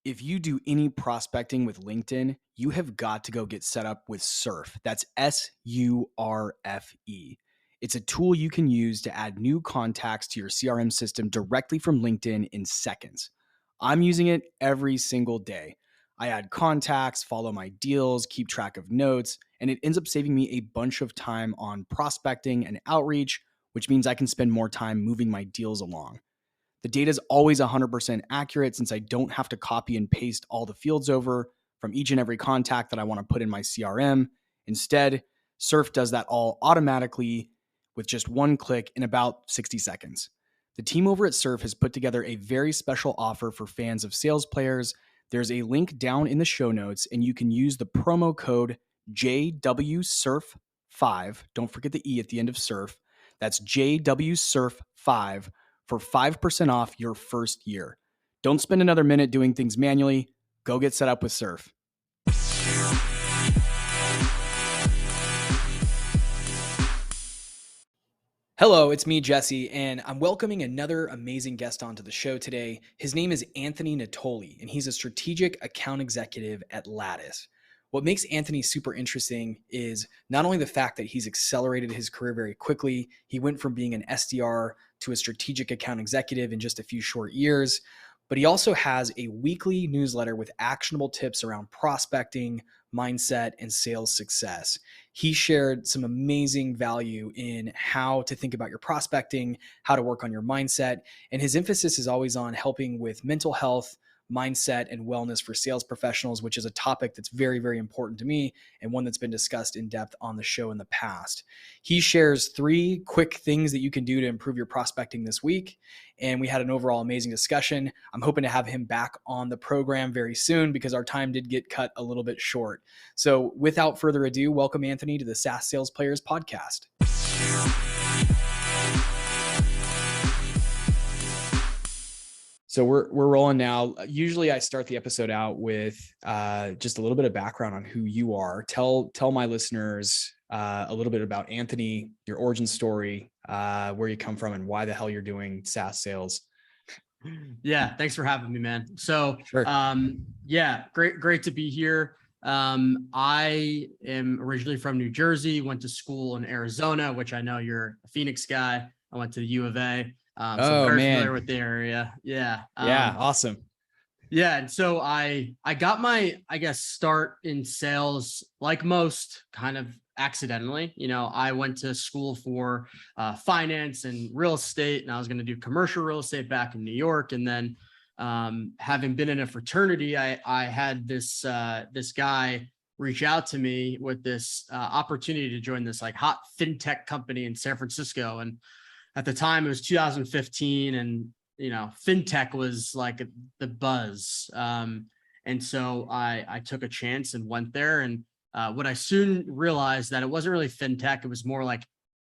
If you do any prospecting with LinkedIn, you have got to go get set up with Surf. That's SURFE. It's a tool you can use to add new contacts to your CRM system directly from LinkedIn in seconds. I'm using it every single day. I add contacts, follow my deals, keep track of notes, and it ends up saving me a bunch of time on prospecting and outreach, which means I can spend more time moving my deals along. The data is always 100% accurate since I don't have to copy and paste all the fields over from each and every contact that I want to put in my CRM. Instead, Surf does that all automatically with just one click in about 60 seconds. The team over at Surf has put together a very special offer for fans of sales players. There's a link down in the show notes, and you can use the promo code JWSurf5. Don't forget the E at the end of Surf. That's JWSurf5 for 5% off your first year. Don't spend another minute doing things manually. Go get set up with Surf. Hello, it's me, Jesse, and I'm welcoming another amazing guest onto the show today. His name is Anthony Natoli, and he's a strategic account executive at Lattice. What makes Anthony super interesting is not only the fact that he's accelerated his career very quickly, he went from being an SDR to a strategic account executive in just a few short years, but he also has a weekly newsletter with actionable tips around prospecting, mindset, and sales success. He shared some amazing value in how to think about your prospecting, how to work on your mindset, and his emphasis is always on helping with mental health, mindset, and wellness for sales professionals, which is a topic that's very, very important to me and one that's been discussed in depth on the show in the past. He shares 3 quick things that you can do to improve your prospecting this week, and we had an overall amazing discussion. I'm hoping to have him back on the program very soon because our time did get cut a little bit short. So without further ado, welcome Anthony to the SaaS Sales Players podcast. So we're rolling now. Usually I start the episode out with just a little bit of background on who you are. Tell my listeners a little bit about Anthony, your origin story, where you come from, and why the hell you're doing SaaS sales. Yeah, thanks for having me, man. So, sure. Yeah, great to be here. I am originally from New Jersey, went to school in Arizona, which I know you're a Phoenix guy. I went to the U of A. So very familiar with the area. Yeah. Awesome. Yeah. And so I got my, start in sales like most, kind of accidentally. I went to school for finance and real estate, and I was going to do commercial real estate back in New York. And then having been in a fraternity, I had this guy reach out to me with this opportunity to join this like hot fintech company in San Francisco. And at the time it was 2015, and fintech was like the buzz. And so I took a chance and went there. And what I soon realized that it wasn't really fintech. It was more like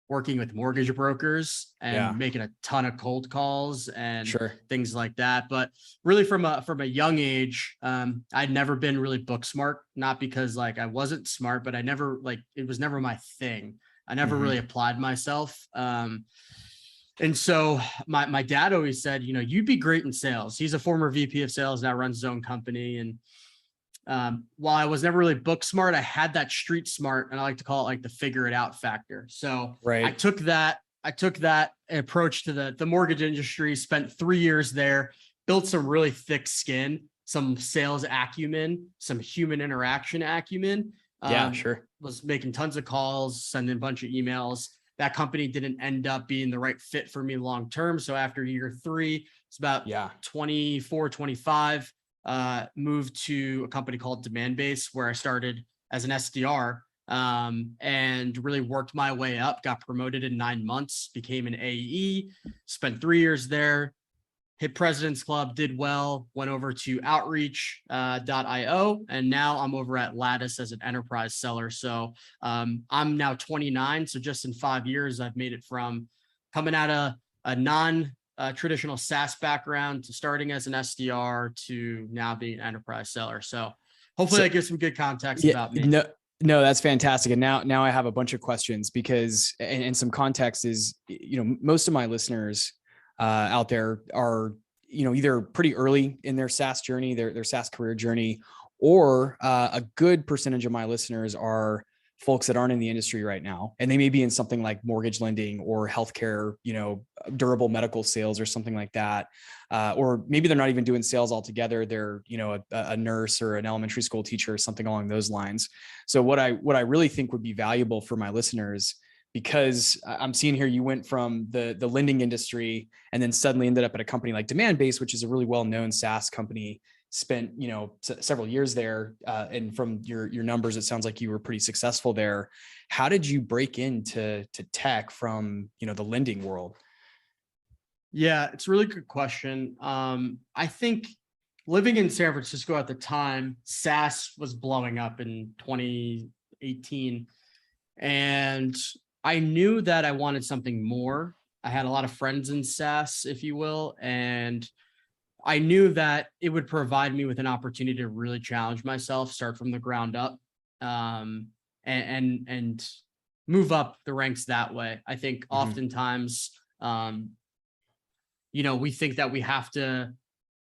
working with mortgage brokers and making a ton of cold calls and things like that. But really from a young age, I'd never been really book smart, not because like I wasn't smart, but it was never my thing. I never really applied myself. And so my dad always said, you'd be great in sales. He's a former VP of sales, now runs his own company. And while I was never really book smart, I had that street smart, and I like to call it like the figure it out factor. So I took that approach to the mortgage industry, spent 3 years there, built some really thick skin, some sales acumen, some human interaction acumen. Was making tons of calls, sending a bunch of emails. That company didn't end up being the right fit for me long-term. So after year 3, it's about 24, 25, moved to a company called Demandbase, where I started as an SDR, and really worked my way up, got promoted in 9 months, became an AE, spent 3 years there, hit President's Club, did well, went over to Outreach.io, and now I'm over at Lattice as an enterprise seller. So I'm now 29. So just in 5 years, I've made it from coming out of a non-traditional SaaS background to starting as an SDR to now being an enterprise seller. So hopefully that gives some good context about me. No, that's fantastic. And now I have a bunch of questions because, and some context is, most of my listeners out there are either pretty early in their SaaS journey, their SaaS career journey, or a good percentage of my listeners are folks that aren't in the industry right now, and they may be in something like mortgage lending or healthcare, durable medical sales or something like that. Or maybe they're not even doing sales altogether. They're, a nurse or an elementary school teacher or something along those lines. So what I really think would be valuable for my listeners, because I'm seeing here, you went from the lending industry and then suddenly ended up at a company like Demandbase, which is a really well-known SaaS company, spent, several years there. And from your numbers, it sounds like you were pretty successful there. How did you break into tech from, the lending world? Yeah, it's a really good question. I think living in San Francisco at the time, SaaS was blowing up in 2018. And I knew that I wanted something more. I had a lot of friends in SaaS, if you will, and I knew that it would provide me with an opportunity to really challenge myself, start from the ground up, and move up the ranks that way. I think oftentimes, we think that we have to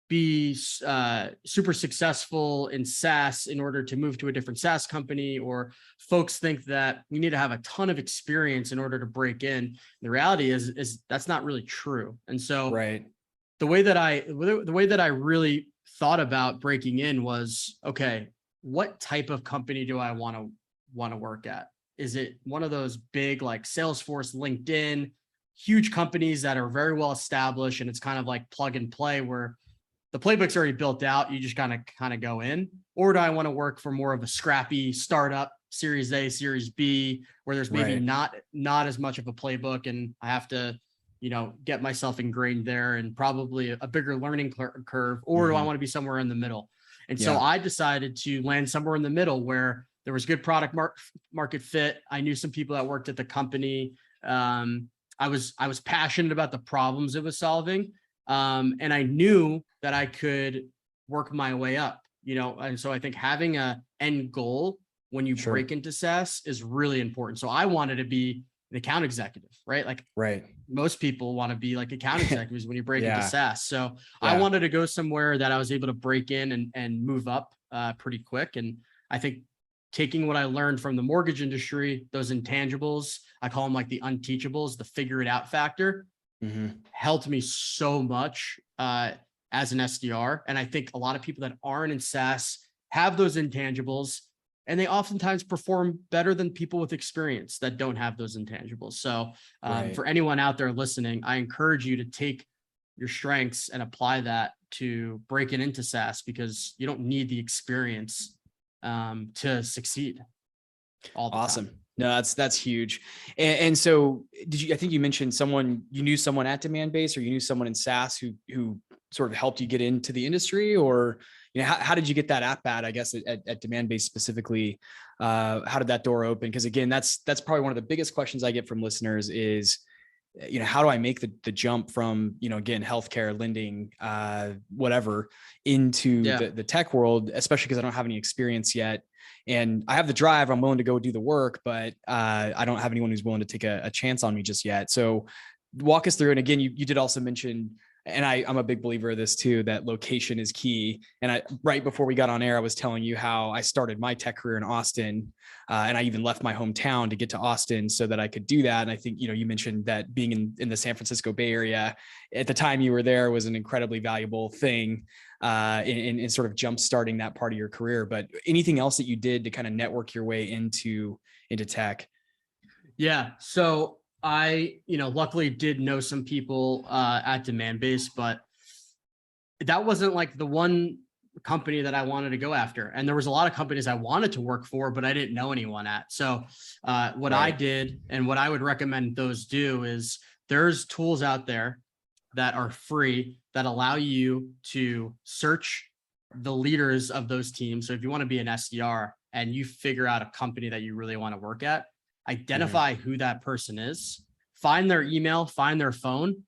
be super successful in SaaS in order to move to a different SaaS company, or folks think that we need to have a ton of experience in order to break in. The reality is that's not really true. And so the way that I really thought about breaking in was, okay, what type of company do I want to work at? Is it one of those big like Salesforce, LinkedIn, huge companies that are very well established and it's kind of like plug and play where the playbook's already built out, you just kind of go in? Or do I want to work for more of a scrappy startup, Series A, Series B, where there's maybe not as much of a playbook and I have to, get myself ingrained there and probably a bigger learning curve? Or do I want to be somewhere in the middle? And so I decided to land somewhere in the middle where there was good product market fit. I knew some people that worked at the company. I was passionate about the problems it was solving. And I knew that I could work my way up, and so I think having a end goal when you break into SaaS is really important. So I wanted to be an account executive, right? Like most people want to be like account executives when you break into SaaS. So I wanted to go somewhere that I was able to break in and move up pretty quick. And I think taking what I learned from the mortgage industry, those intangibles, I call them like the unteachables, the figure it out factor, helped me so much as an SDR. And I think a lot of people that aren't in SaaS have those intangibles, and they oftentimes perform better than people with experience that don't have those intangibles. So for anyone out there listening, I encourage you to take your strengths and apply that to breaking into SaaS, because you don't need the experience to succeed all the time. No, that's huge. And so I think you mentioned you knew someone at Demandbase, or you knew someone in SaaS who sort of helped you get into the industry, or, how did you get that at-bat, I guess, at Demandbase specifically? How did that door open? Because again, that's probably one of the biggest questions I get from listeners is, how do I make the jump from, again, healthcare, lending, whatever, into the tech world, especially because I don't have any experience yet. And I have the drive, I'm willing to go do the work, but I don't have anyone who's willing to take a chance on me just yet. So walk us through. And again, you did also mention, and I'm a big believer of this too, that location is key. And right before we got on air, I was telling you how I started my tech career in Austin. And I even left my hometown to get to Austin so that I could do that. And I think, you mentioned that being in the San Francisco Bay Area at the time you were there was an incredibly valuable thing in sort of jump starting that part of your career. But anything else that you did to kind of network your way into tech? Yeah. So I, luckily did know some people at Demandbase, but that wasn't like the one company that I wanted to go after. And there was a lot of companies I wanted to work for, but I didn't know anyone at. So what I did, and what I would recommend those do, is there's tools out there that are free that allow you to search the leaders of those teams. So if you want to be an SDR and you figure out a company that you really want to work at, identify who that person is, find their email, find their phone.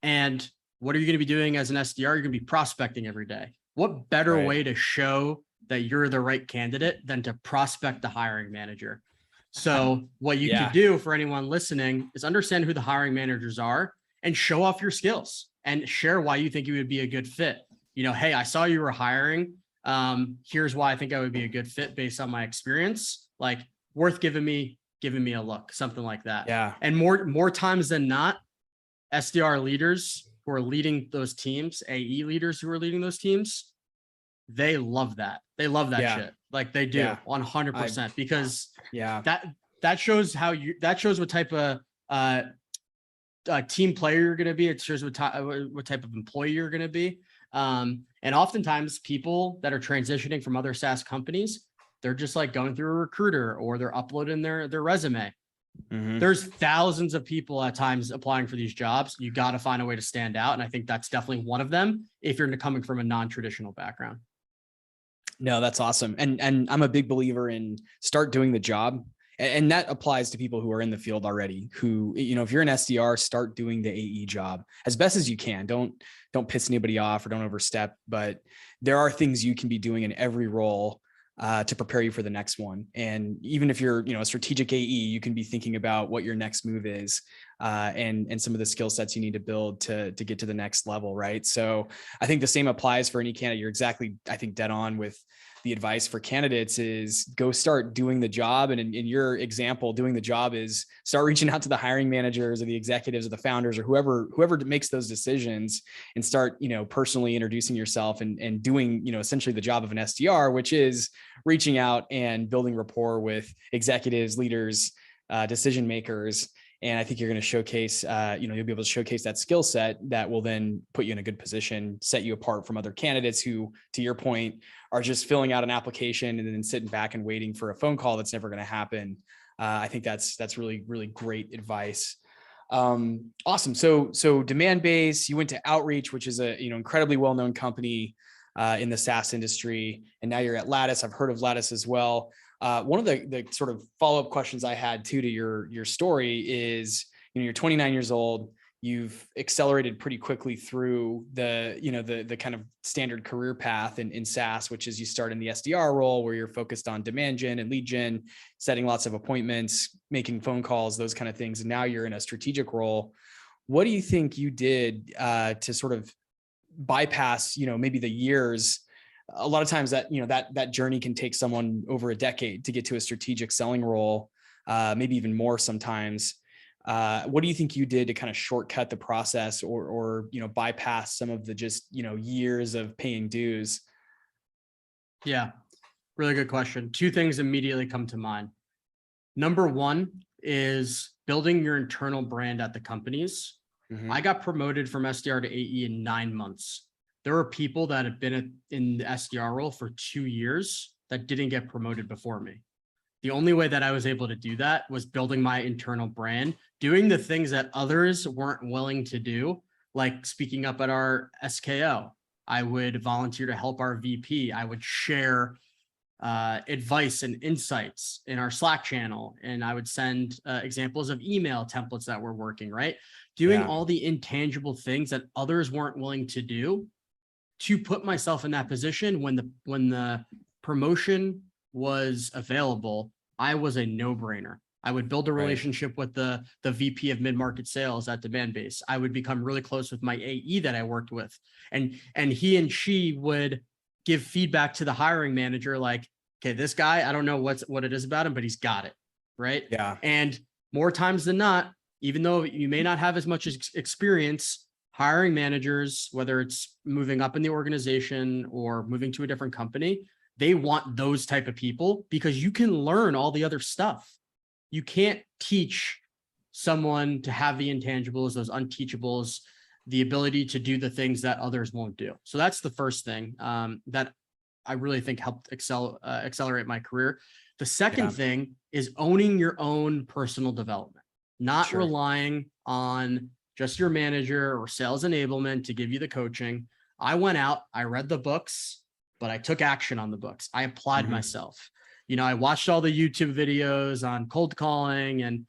And what are you going to be doing as an SDR? You're going to be prospecting every day. What better way to show that you're the right candidate than to prospect the hiring manager? So what you could do for anyone listening is understand who the hiring managers are and show off your skills and share why you think you would be a good fit. Hey, I saw you were hiring. Here's why I think I would be a good fit based on my experience. Like, worth giving me a look, something like that. Yeah. And more times than not, SDR leaders who are leading those teams, AE leaders who are leading those teams, they love that. They love that shit. Like, they do 100%, because that shows what type of team player you're going to be. It shows what type of employee you're going to be. And oftentimes people that are transitioning from other SaaS companies, they're just like going through a recruiter, or they're uploading their resume. There's thousands of people at times applying for these jobs. You got to find a way to stand out. And I think that's definitely one of them if you're coming from a non-traditional background. No, that's awesome. And I'm a big believer in start doing the job. And that applies to people who are in the field already, who, if you're an SDR, start doing the AE job as best as you can. Don't piss anybody off or don't overstep, but there are things you can be doing in every role to prepare you for the next one. And even if you're, a strategic AE, you can be thinking about what your next move is and some of the skill sets you need to build to get to the next level. Right. So I think the same applies for any candidate. You're exactly, I think, dead on with the advice for candidates is go start doing the job. And in your example, doing the job is start reaching out to the hiring managers or the executives or the founders or whoever makes those decisions, and start, personally introducing yourself and doing, essentially the job of an SDR, which is reaching out and building rapport with executives, leaders, decision makers. And I think you're going to showcase, you'll be able to showcase that skill set that will then put you in a good position, set you apart from other candidates who, to your point, are just filling out an application and then sitting back and waiting for a phone call that's never going to happen. I think that's really, really great advice. Awesome. So Demand Base, you went to Outreach, which is a, incredibly well-known company in the SaaS industry. And now you're at Lattice. I've heard of Lattice as well. One of the sort of follow-up questions I had too to your story is, you're 29 years old, you've accelerated pretty quickly through the kind of standard career path in SaaS, which is you start in the SDR role where you're focused on demand gen and lead gen, setting lots of appointments, making phone calls, those kind of things. And now you're in a strategic role. What do you think you did to sort of bypass, maybe the years? A lot of times that, that journey can take someone over a decade to get to a strategic selling role, maybe even more sometimes. What do you think you did to kind of shortcut the process or bypass some of the just, years of paying dues? Yeah, really good question. Two things immediately come to mind. Number one is building your internal brand at the companies. I got promoted from SDR to AE in 9 months. There are people that have been in the SDR role for 2 years that didn't get promoted before me. The only way that I was able to do that was building my internal brand, doing the things that others weren't willing to do, like speaking up at our SKO. I would volunteer to help our VP. I would share advice and insights in our Slack channel. And I would send examples of email templates that we're working, right? Doing all the intangible things that others weren't willing to do, to put myself in that position when the promotion was available. I was a no-brainer. I would build a relationship with the VP of mid-market sales at Demand Base. I would become really close with my AE that I worked with. And he and she would give feedback to the hiring manager, like, okay, this guy, I don't know what it is about him, but he's got it. Right. Yeah. And more times than not, even though you may not have as much experience, hiring managers, whether it's moving up in the organization or moving to a different company, they want those type of people because you can learn all the other stuff. You can't teach someone to have the intangibles, those unteachables, the ability to do the things that others won't do. So that's the first thing that I really think helped accelerate my career. The second thing is owning your own personal development, not relying on just your manager or sales enablement to give you the coaching. I went out, I read the books, but I took action on the books. I applied myself. I watched all the YouTube videos on cold calling, and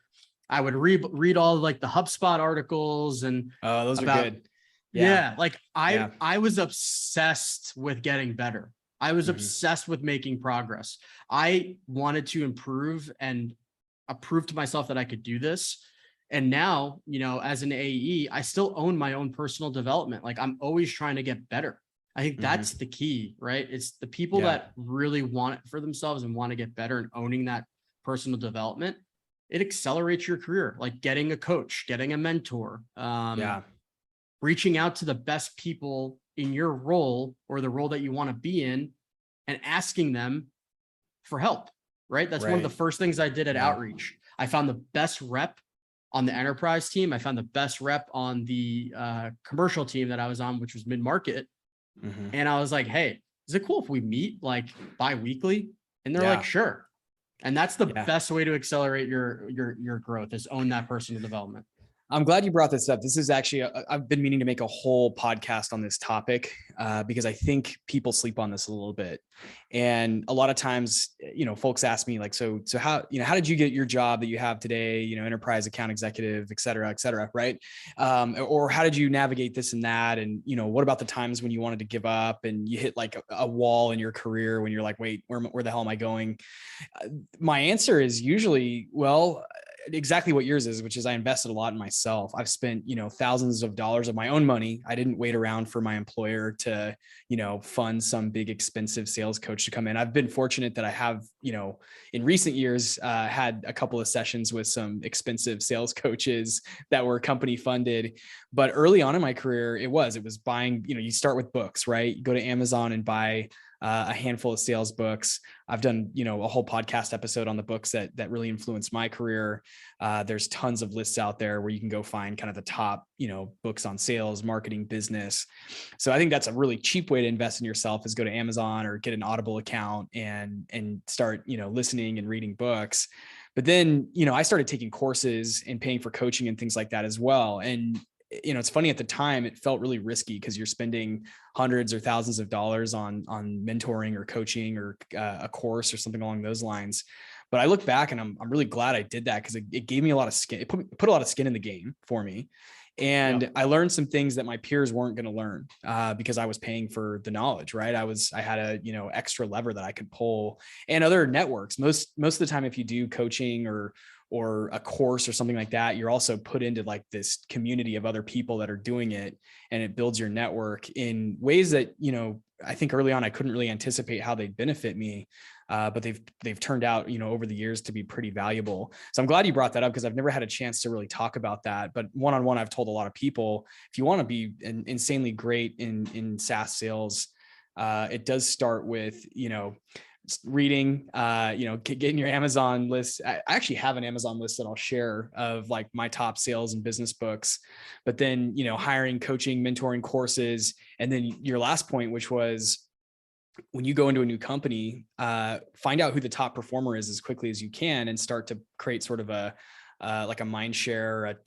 I would read all like the HubSpot articles and those are good. Yeah. Like I was obsessed with getting better. I was obsessed with making progress. I wanted to improve and prove to myself that I could do this. And now, as an AE, I still own my own personal development. Like I'm always trying to get better. I think that's the key, right? It's the people that really want it for themselves and want to get better and owning that personal development. It accelerates your career, like getting a coach, getting a mentor, reaching out to the best people in your role or the role that you want to be in and asking them for help, right? That's one of the first things I did at Outreach. I found the best rep on the enterprise team. I found the best rep on the commercial team that I was on, which was mid-market. And I was like, hey, is it cool if we meet like bi-weekly? And they're like, sure. And that's the best way to accelerate your growth is own that personal development. I'm glad you brought this up. This is actually, I've been meaning to make a whole podcast on this topic because I think people sleep on this a little bit. And a lot of times, folks ask me like, so how did you get your job that you have today, enterprise account executive, et cetera, right? Or how did you navigate this and that? And, what about the times when you wanted to give up and you hit like a wall in your career when you're like, wait, where the hell am I going? My answer is usually, well, exactly what yours is, which is I invested a lot in myself. I've spent, thousands of dollars of my own money. I didn't wait around for my employer to, fund some big expensive sales coach to come in. I've been fortunate that I have, in recent years, had a couple of sessions with some expensive sales coaches that were company funded. But early on in my career, it was buying, you start with books, right? You go to Amazon and buy a handful of sales books. I've done, a whole podcast episode on the books that really influenced my career. There's tons of lists out there where you can go find kind of the top, books on sales, marketing, business. So I think that's a really cheap way to invest in yourself is go to Amazon or get an Audible account and start, listening and reading books. But then, I started taking courses and paying for coaching and things like that as well. And it's funny at the time, it felt really risky because you're spending hundreds or thousands of dollars on mentoring or coaching or a course or something along those lines. But I look back and I'm really glad I did that because it gave me a lot of skin. It put a lot of skin in the game for me. And I learned some things that my peers weren't going to learn because I was paying for the knowledge, right? I had a, extra lever that I could pull and other networks. Most of the time, if you do coaching or a course or something like that, you're also put into like this community of other people that are doing it, and it builds your network in ways that, I think early on I couldn't really anticipate how they'd benefit me. But they've turned out, over the years to be pretty valuable. So I'm glad you brought that up because I've never had a chance to really talk about that. But one-on-one, I've told a lot of people, if you want to be insanely great in SaaS sales, it does start with, reading, getting your Amazon list. I actually have an Amazon list that I'll share of like my top sales and business books, but then, hiring, coaching, mentoring courses. And then your last point, which was when you go into a new company, find out who the top performer is as quickly as you can and start to create sort of like a mind share,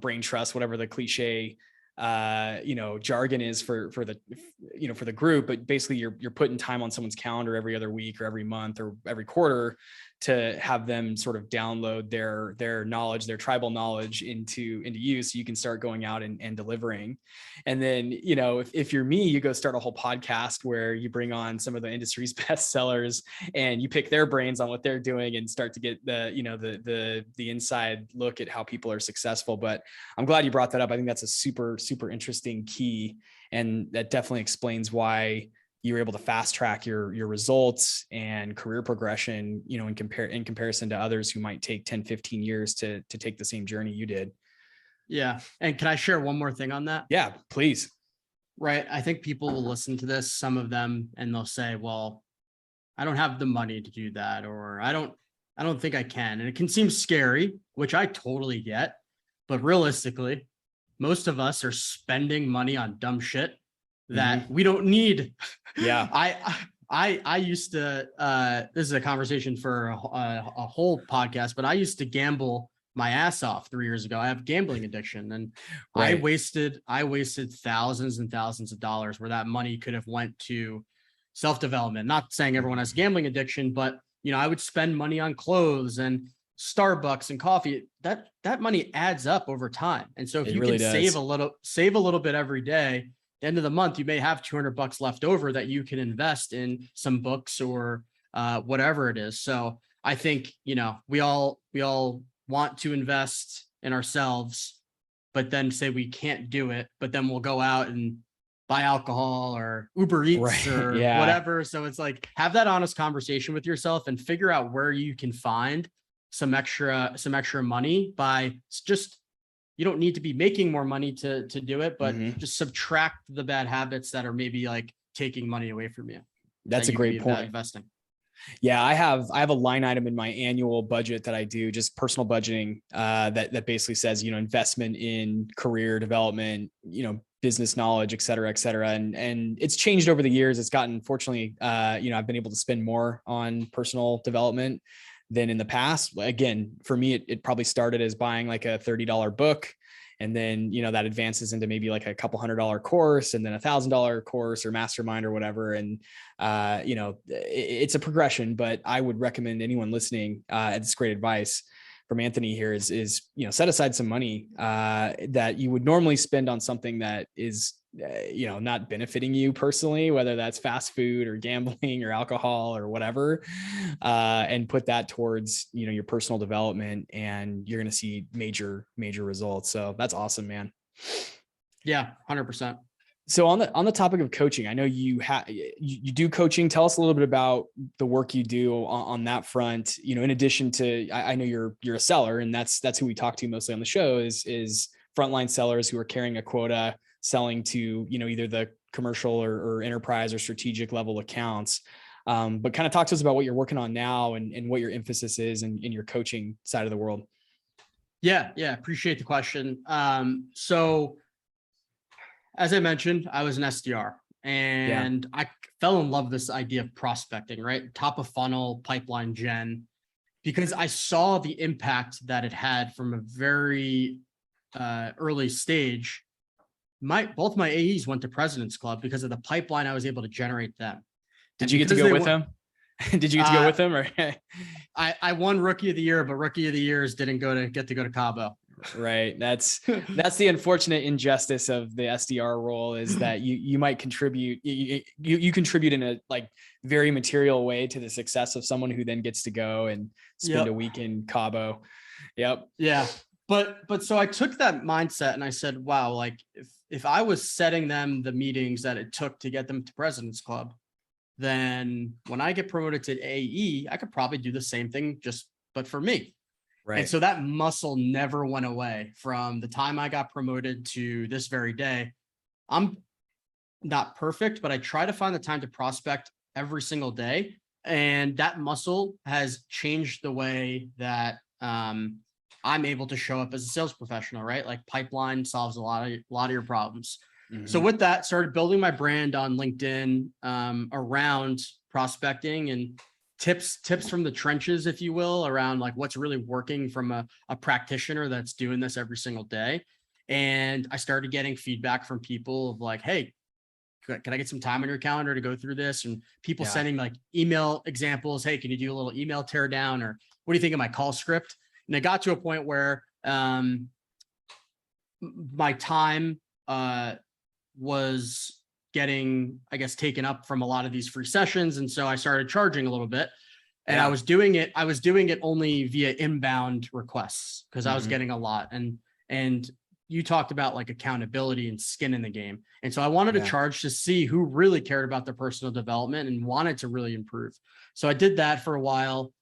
brain trust, whatever the cliche jargon is for the group. But basically you're putting time on someone's calendar every other week or every month or every quarter to have them sort of download their knowledge, their tribal knowledge into you, so you can start going out and delivering. And then, if you're me, you go start a whole podcast where you bring on some of the industry's best sellers and you pick their brains on what they're doing and start to get the inside look at how people are successful. But I'm glad you brought that up. I think that's a super, super interesting key. And that definitely explains why you were able to fast track your results and career progression, in comparison to others who might take 10, 15 years to take the same journey you did. Yeah. And can I share one more thing on that? Yeah, please. Right. I think people will listen to this, some of them, and they'll say, well, I don't have the money to do that, or I don't think I can. And it can seem scary, which I totally get, but realistically, most of us are spending money on dumb shit that we don't need. Yeah. I used to, this is a conversation for a whole podcast, but I used to gamble my ass off 3 years ago. I have gambling addiction, and I wasted thousands and thousands of dollars where that money could have went to self-development. Not saying everyone has gambling addiction, but I would spend money on clothes and Starbucks and coffee. That money adds up over time. And so if you can save a little bit every day, the end of the month, you may have $200 left over that you can invest in some books or whatever it is. So I think, we all want to invest in ourselves, but then say we can't do it, but then we'll go out and buy alcohol or Uber Eats or whatever. So it's like, have that honest conversation with yourself and figure out where you can find some extra money by just, you don't need to be making more money to do it, but just subtract the bad habits that are maybe like taking money away from you. That's a great point. Investing. Yeah, I have a line item in my annual budget that I do, just personal budgeting, that basically says, investment in career development, business knowledge, et cetera, et cetera. And it's changed over the years. It's gotten, fortunately, I've been able to spend more on personal development than in the past. Again, for me, it probably started as buying like a $30 book. And then, that advances into maybe like a couple $100 course and then $1,000 course or mastermind or whatever. And, it's a progression, but I would recommend anyone listening, it's great advice from Anthony here is, set aside some money, that you would normally spend on something that is, not benefiting you personally, whether that's fast food or gambling or alcohol or whatever, and put that towards, your personal development, and you're going to see major results. So that's awesome, man. Yeah, 100%. So on the topic of coaching, I know you do coaching. Tell us a little bit about the work you do on that front. In addition to, I know you're a seller, and that's who we talk to mostly on the show is frontline sellers who are carrying a quota, selling to, either the commercial or enterprise or strategic level accounts. But kind of talk to us about what you're working on now and what your emphasis is in your coaching side of the world. Yeah. Appreciate the question. So as I mentioned, I was an SDR, and I fell in love with this idea of prospecting, right? Top of funnel pipeline gen, because I saw the impact that it had from a very early stage. Both my AEs went to President's Club because of the pipeline I was able to generate them. Did you get to go with them? Did you get to go with them? Or I won Rookie of the Year, but Rookie of the Years didn't get to go to Cabo. Right. That's the unfortunate injustice of the SDR role, is that you might contribute, you contribute in a like very material way to the success of someone who then gets to go and spend a week in Cabo. Yep. Yeah. But so I took that mindset and I said, wow, like if I was setting them the meetings that it took to get them to President's Club, then when I get promoted to AE, I could probably do the same thing, but for me. Right. And so that muscle never went away from the time I got promoted to this very day. I'm not perfect, but I try to find the time to prospect every single day. And that muscle has changed the way that I'm able to show up as a sales professional, right? Like pipeline solves a lot of your problems. Mm-hmm. So with that, started building my brand on LinkedIn around prospecting and tips from the trenches, if you will, around like what's really working from a practitioner that's doing this every single day. And I started getting feedback from people of like, hey, can I get some time on your calendar to go through this? And people sending like email examples. Hey, can you do a little email tear down? Or what do you think of my call script? And I got to a point where my time was getting, I guess, taken up from a lot of these free sessions. And so I started charging a little bit, and I was doing it only via inbound requests because I was getting a lot. And you talked about like accountability and skin in the game. And so I wanted to charge to see who really cared about their personal development and wanted to really improve. So I did that for a while.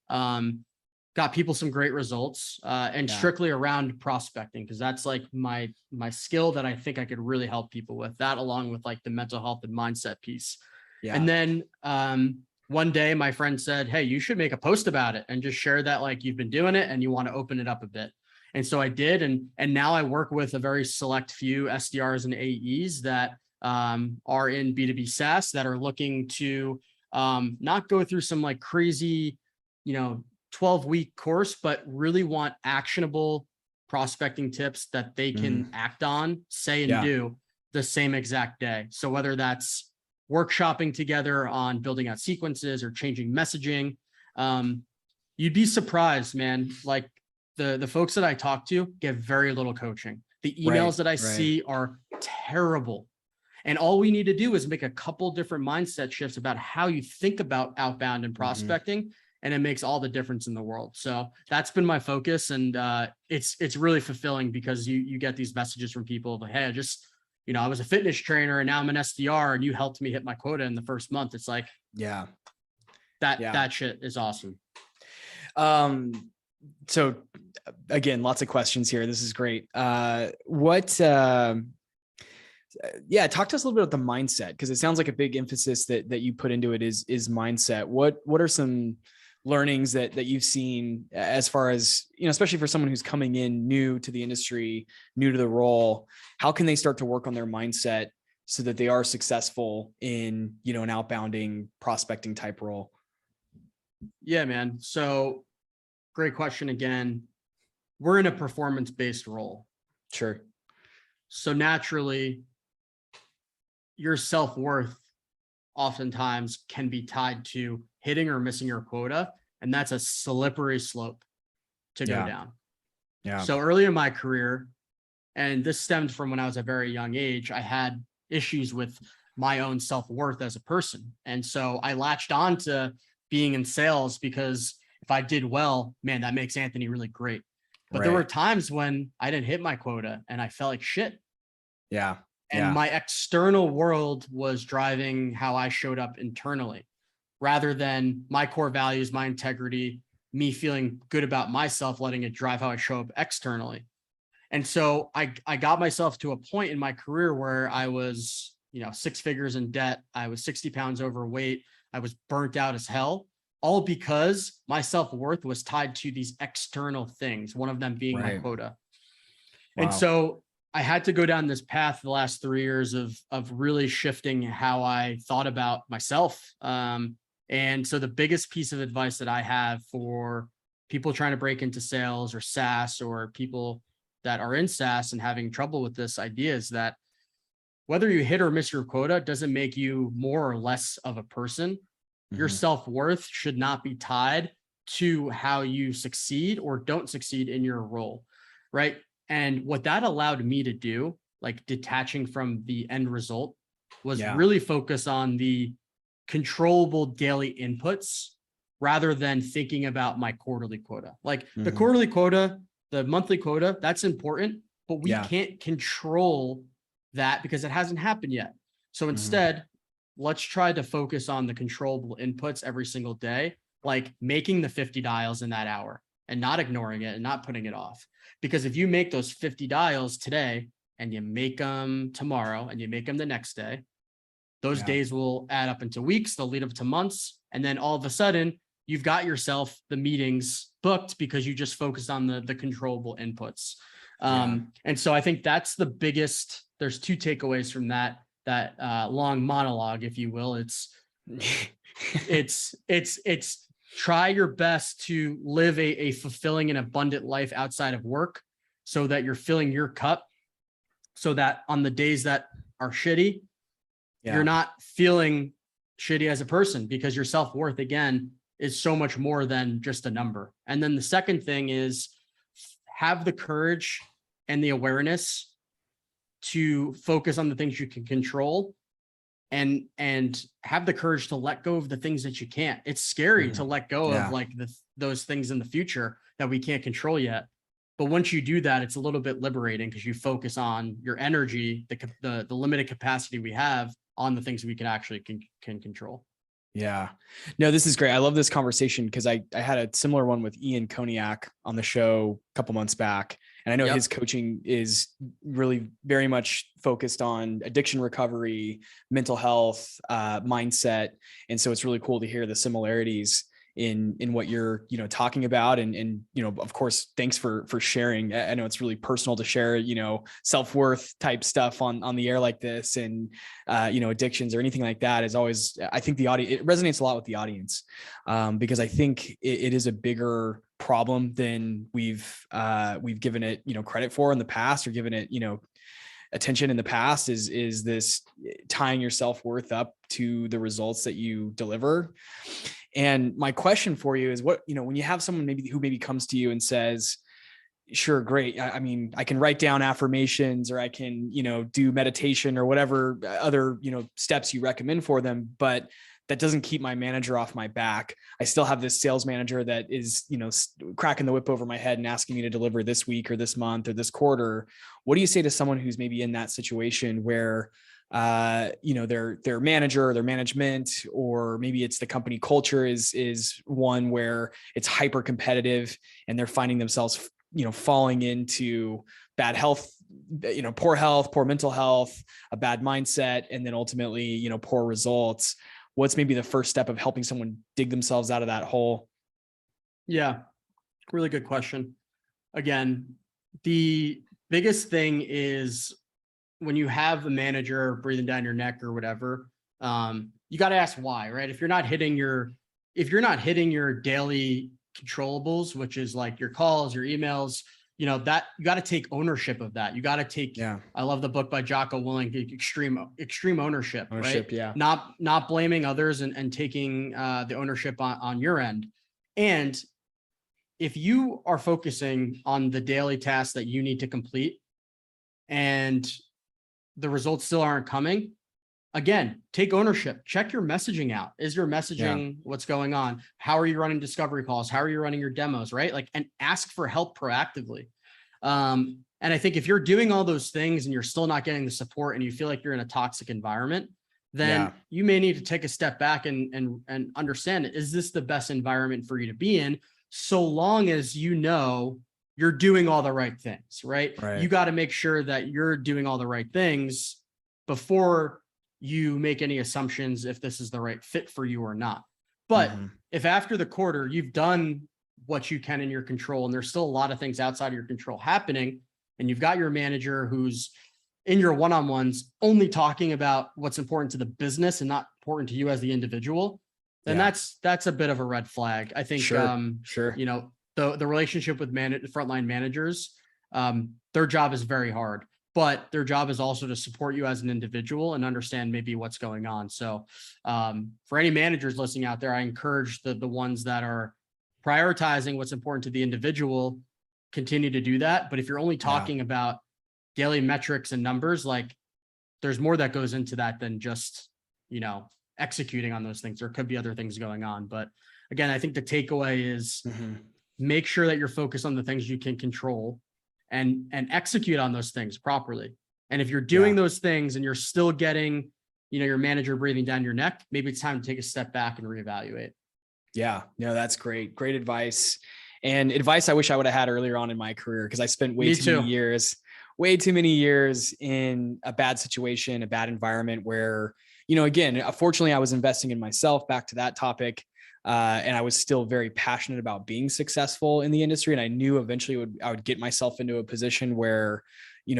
Got people some great results and strictly around prospecting, because that's like my skill that I think I could really help people with, that along with like the mental health and mindset piece. Yeah. And then one day my friend said, hey, you should make a post about it and just share that like you've been doing it and you want to open it up a bit. And so I did. And now I work with a very select few SDRs and AEs that are in B2B SaaS that are looking to not go through some like crazy, 12-week course, but really want actionable prospecting tips that they can act on, say, and do the same exact day. So whether that's workshopping together on building out sequences or changing messaging, you'd be surprised, man. Like the folks that I talk to get very little coaching. The emails that I see are terrible. And all we need to do is make a couple different mindset shifts about how you think about outbound and prospecting. and it makes all the difference in the world. So that's been my focus. And it's really fulfilling because you get these messages from people like, hey, I was a fitness trainer and now I'm an SDR and you helped me hit my quota in the first month. It's like, that shit is awesome. So again, lots of questions here. This is great. Talk to us a little bit about the mindset, because it sounds like a big emphasis that you put into it is mindset. What are some learnings that you've seen as far as, especially for someone who's coming in new to the industry, new to the role? How can they start to work on their mindset so that they are successful in, an outbounding prospecting type role? Yeah, man. So great question again. We're in a performance-based role. Sure. So naturally, your self-worth oftentimes can be tied to hitting or missing your quota. And that's a slippery slope to go down. Yeah. So early in my career, and this stemmed from when I was a very young age, I had issues with my own self-worth as a person. And so I latched on to being in sales because if I did well, man, that makes Anthony really great. But there were times when I didn't hit my quota and I felt like shit. Yeah. And my external world was driving how I showed up internally, rather than my core values, my integrity, me feeling good about myself, letting it drive how I show up externally. And so I got myself to a point in my career where I was, 6 figures in debt. I was 60 pounds overweight. I was burnt out as hell, all because my self-worth was tied to these external things, one of them being my quota. Wow. And so I had to go down this path the last 3 years of really shifting how I thought about myself. And so the biggest piece of advice that I have for people trying to break into sales or SaaS, or people that are in SaaS and having trouble with this idea, is that whether you hit or miss your quota doesn't make you more or less of a person. Mm-hmm. Your self-worth should not be tied to how you succeed or don't succeed in your role, right? And what that allowed me to do, like detaching from the end result, was really focus on the controllable daily inputs rather than thinking about my quarterly quota. Like the quarterly quota, the monthly quota, that's important, but we can't control that because it hasn't happened yet. So instead, let's try to focus on the controllable inputs every single day, like making the 50 dials in that hour and not ignoring it and not putting it off. Because if you make those 50 dials today and you make them tomorrow and you make them the next day, those days will add up into weeks, they'll lead up to months. And then all of a sudden you've got yourself the meetings booked because you just focused on the controllable inputs. And so I think that's the biggest, there's 2 takeaways from that long monologue, if you will. It's try your best to live a fulfilling and abundant life outside of work so that you're filling your cup, so that on the days that are shitty, you're not feeling shitty as a person, because your self-worth, again, is so much more than just a number. And then the second thing is have the courage and the awareness to focus on the things you can control, and have the courage to let go of the things that you can't. It's scary to let go of like those things in the future that we can't control yet. But once you do that, it's a little bit liberating because you focus on your energy, the limited capacity we have, on the things we can actually can control. Yeah, no, this is great. I love this conversation because I had a similar one with Koniak on the show a couple months back. And I know his coaching is really very much focused on addiction recovery, mental health, mindset. And so it's really cool to hear the similarities in what you're, talking about. And, of course, thanks for sharing. I know it's really personal to share, self-worth type stuff on the air like this, and, addictions or anything like that is always, I think it resonates a lot with the audience, because I think it is a bigger problem than we've given it, credit for in the past, or given it, attention in the past, is this tying your self-worth up to the results that you deliver. And my question for you is, what, when you have someone who maybe comes to you and says, sure, great, I mean, I can write down affirmations, or I can, do meditation or whatever other, steps you recommend for them, but that doesn't keep my manager off my back. I still have this sales manager that is, cracking the whip over my head and asking me to deliver this week or this month or this quarter. What do you say to someone who's maybe in that situation where, their manager or their management, or maybe it's the company culture is one where it's hyper competitive and they're finding themselves, falling into bad health, poor health, poor mental health, a bad mindset, and then ultimately, poor results? What's maybe the first step of helping someone dig themselves out of that hole? Yeah, really good question. Again, the biggest thing is when you have a manager breathing down your neck or whatever, you got to ask why, right? If you're not hitting your daily controllables, which is like your calls, your emails, that you got to take ownership of that. You got to take, I love the book by Jocko Willink, extreme ownership, right? Yeah. Not blaming others and taking the ownership on your end. And if you are focusing on the daily tasks that you need to complete and the results still aren't coming, again, take ownership. Check your messaging out. Is your messaging what's going on? How are you running discovery calls? How are you running your demos, right? And ask for help proactively. And I think if you're doing all those things and you're still not getting the support and you feel like you're in a toxic environment, then you may need to take a step back and understand, is this the best environment for you to be in? So long as you're doing all the right things, right? You got to make sure that you're doing all the right things before you make any assumptions if this is the right fit for you or not. But if after the quarter you've done what you can in your control and there's still a lot of things outside of your control happening, and you've got your manager who's in your one-on-ones only talking about what's important to the business and not important to you as the individual, then that's a bit of a red flag. I think, the relationship with frontline managers, their job is very hard, but their job is also to support you as an individual and understand maybe what's going on. So for any managers listening out there, I encourage the ones that are prioritizing what's important to the individual, continue to do that. But if you're only talking about daily metrics and numbers, like there's more that goes into that than just, executing on those things. There could be other things going on. But again, I think the takeaway is make sure that you're focused on the things you can control and execute on those things properly. And if you're doing those things and you're still getting, your manager breathing down your neck, maybe it's time to take a step back and reevaluate. Yeah, no, that's great. Great advice, and advice I wish I would have had earlier on in my career, because I spent way too many years in a bad situation, a bad environment where, again, fortunately I was investing in myself, back to that topic. And I was still very passionate about being successful in the industry. And I knew eventually I would get myself into a position where,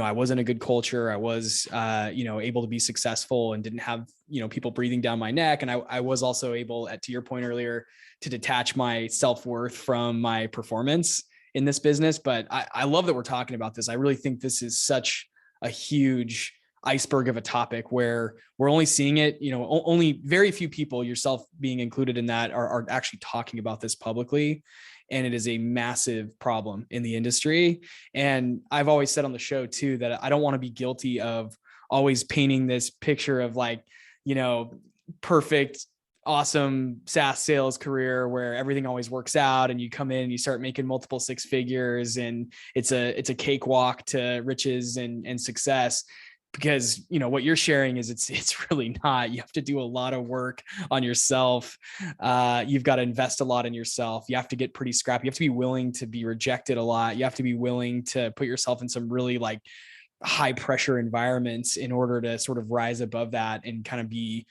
I wasn't a good culture. I was, able to be successful and didn't have, people breathing down my neck. And I was also able, to your point earlier, to detach my self-worth from my performance in this business. But I love that we're talking about this. I really think this is such a huge iceberg of a topic where we're only seeing it, only very few people, yourself being included in that, are actually talking about this publicly. And it is a massive problem in the industry. And I've always said on the show too, that I don't want to be guilty of always painting this picture of perfect, awesome SaaS sales career where everything always works out and you come in and you start making multiple six figures and it's a cakewalk to riches and success. Because, what you're sharing is it's really not. You have to do a lot of work on yourself. You've got to invest a lot in yourself. You have to get pretty scrappy. You have to be willing to be rejected a lot. You have to be willing to put yourself in some really high pressure environments in order to sort of rise above that and kind of be,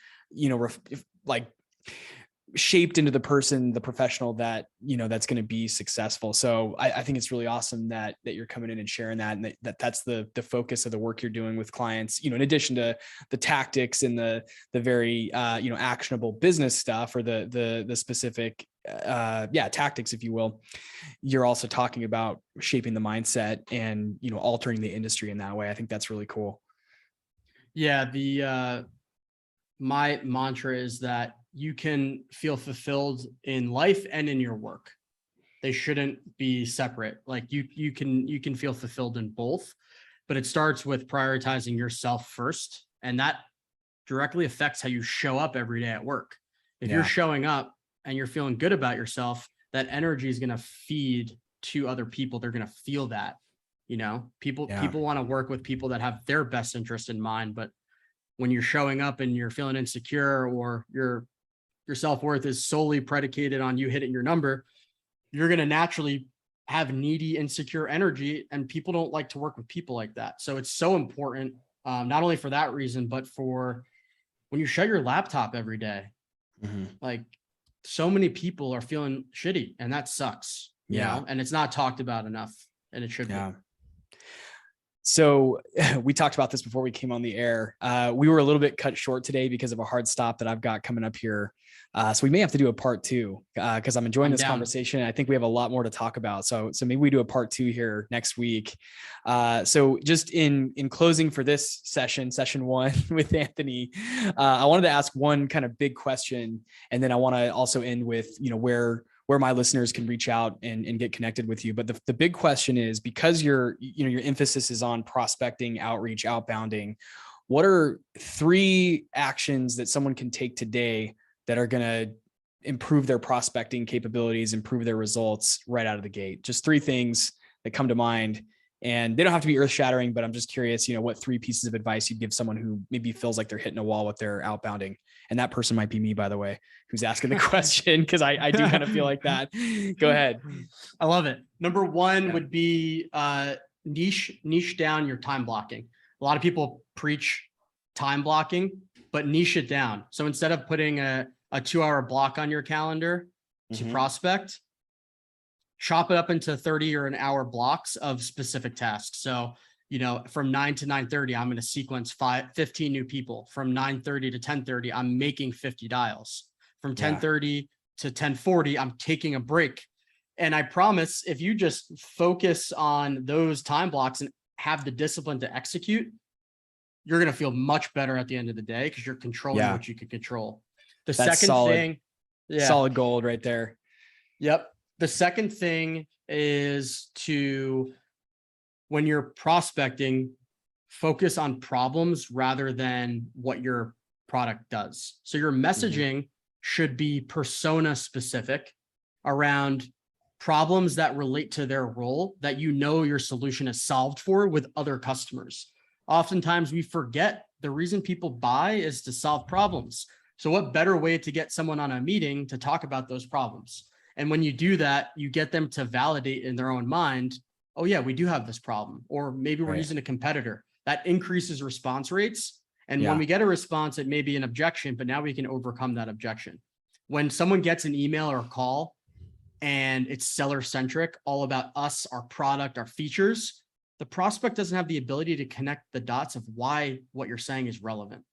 shaped into the person, the professional that, that's going to be successful. So I think it's really awesome that you're coming in and sharing that, and that's the focus of the work you're doing with clients, in addition to the tactics and the very, actionable business stuff, or the specific, tactics, if you will. You're also talking about shaping the mindset and, altering the industry in that way. I think that's really cool. Yeah. My mantra is that you can feel fulfilled in life and in your work. They shouldn't be separate. You can feel fulfilled in both, but it starts with prioritizing yourself first. And that directly affects how you show up every day at work. If you're showing up and you're feeling good about yourself, that energy is going to feed to other people. They're going to feel that, people want to work with people that have their best interest in mind. But when you're showing up and you're feeling insecure, or your self-worth is solely predicated on you hitting your number, you're going to naturally have needy, insecure energy, and people don't like to work with people like that. So it's so important, not only for that reason, but for when you shut your laptop every day. Like, so many people are feeling shitty, and that sucks, you know, and it's not talked about enough, and it should be. So we talked about this before we came on the air. We were a little bit cut short today because of a hard stop that I've got coming up here. So we may have to do a part 2 because I'm enjoying this conversation. I think we have a lot more to talk about. So maybe we do a part 2 here next week. So just in closing for this session 1 with Anthony, I wanted to ask one kind of big question, and then I want to also end with, where my listeners can reach out and get connected with you. But the big question is, because your emphasis is on prospecting, outreach, outbounding, what are 3 actions that someone can take today that are going to improve their prospecting capabilities, improve their results right out of the gate? Just 3 things that come to mind, and they don't have to be earth shattering, but I'm just curious, what 3 pieces of advice you'd give someone who maybe feels like they're hitting a wall with their outbounding. And that person might be me, by the way, who's asking the question, because I do kind of feel like that. Go ahead. I love it. Number 1 would be niche down your time blocking. A lot of people preach time blocking, but niche it down. So instead of putting a 2-hour block on your calendar to prospect, chop it up into 30 or an hour blocks of specific tasks. So, from 9 to 9:30, I'm going to sequence 15 new people. From 9:30 to 10:30, I'm making 50 dials. From 10:30 to 10:40, I'm taking a break. And I promise, if you just focus on those time blocks and have the discipline to execute, you're going to feel much better at the end of the day, because you're controlling what you can control. The second thing, solid gold right there. Yep. The second thing is to, when you're prospecting, focus on problems rather than what your product does. So your messaging should be persona specific around problems that relate to their role, that your solution is solved for with other customers. Oftentimes we forget the reason people buy is to solve problems. So what better way to get someone on a meeting to talk about those problems? And when you do that, you get them to validate in their own mind, oh yeah, we do have this problem, or maybe we're using a competitor. That increases response rates. And when we get a response, it may be an objection, but now we can overcome that objection. When someone gets an email or a call and it's seller centric, all about us, our product, our features, the prospect doesn't have the ability to connect the dots of why what you're saying is relevant.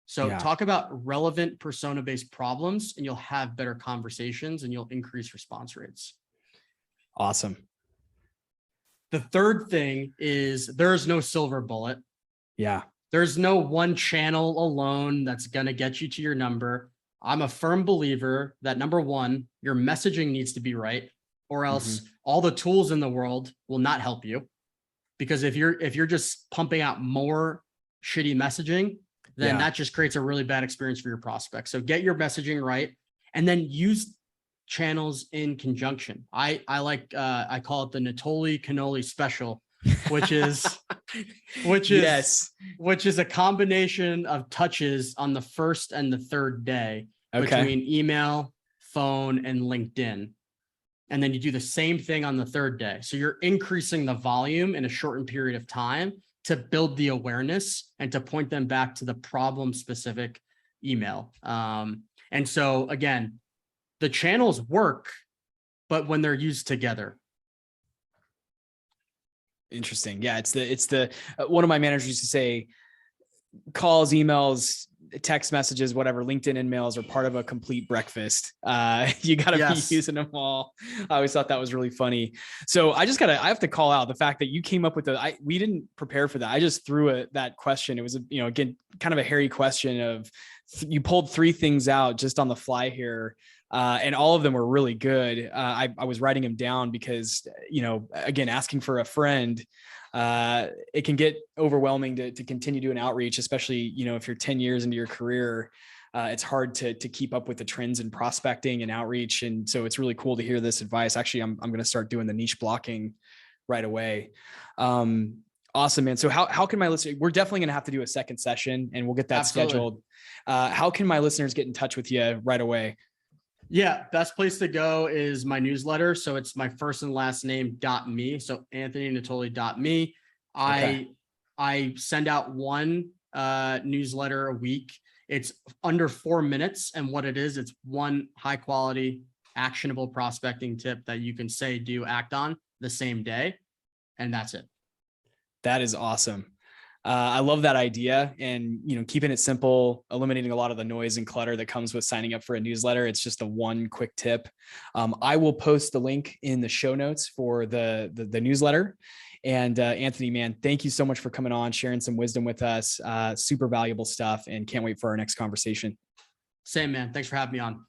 So talk about relevant persona-based problems, and you'll have better conversations and you'll increase response rates. Awesome. The third thing is, there's no silver bullet. Yeah. There's no one channel alone that's going to get you to your number. I'm a firm believer that, number 1, your messaging needs to be right, or else all the tools in the world will not help you. Because if you're just pumping out more shitty messaging, then that just creates a really bad experience for your prospects. So get your messaging right, and then use channels in conjunction. I call it the Natoli cannoli special, which is a combination of touches on the first and the third day between email, phone, and LinkedIn. And then you do the same thing on the third day. So you're increasing the volume in a shortened period of time to build the awareness and to point them back to the problem specific email. And so again, the channels work, but when they're used together. Interesting. Yeah. It's the one of my managers used to say, calls, emails, text messages, whatever, LinkedIn emails are part of a complete breakfast. You got to be using them all. I always thought that was really funny. So I have to call out the fact that you came up with we didn't prepare for that. I just threw that question. It was, again, kind of a hairy question of, you pulled 3 things out just on the fly here. And all of them were really good. I was writing them down because, again, asking for a friend, it can get overwhelming to continue doing outreach, especially, if you're 10 years into your career. it's hard to keep up with the trends in prospecting and outreach. And so it's really cool to hear this advice. Actually, I'm going to start doing the niche blocking right away. Awesome, man. So how can my listeners, we're definitely going to have to do a second session and we'll get that scheduled. How can my listeners get in touch with you right away? Yeah, best place to go is my newsletter. So it's my first and last name .me. So AnthonyNatoli.me. Okay. I send out one newsletter a week. It's under 4 minutes. And what it is, it's one high quality, actionable prospecting tip that you can say, do, act on the same day. And that's it. That is awesome. I love that idea, and keeping it simple, eliminating a lot of the noise and clutter that comes with signing up for a newsletter. It's just the one quick tip. I will post the link in the show notes for the newsletter. And Anthony, man, thank you so much for coming on, sharing some wisdom with us. Super valuable stuff, and can't wait for our next conversation. Same, man. Thanks for having me on.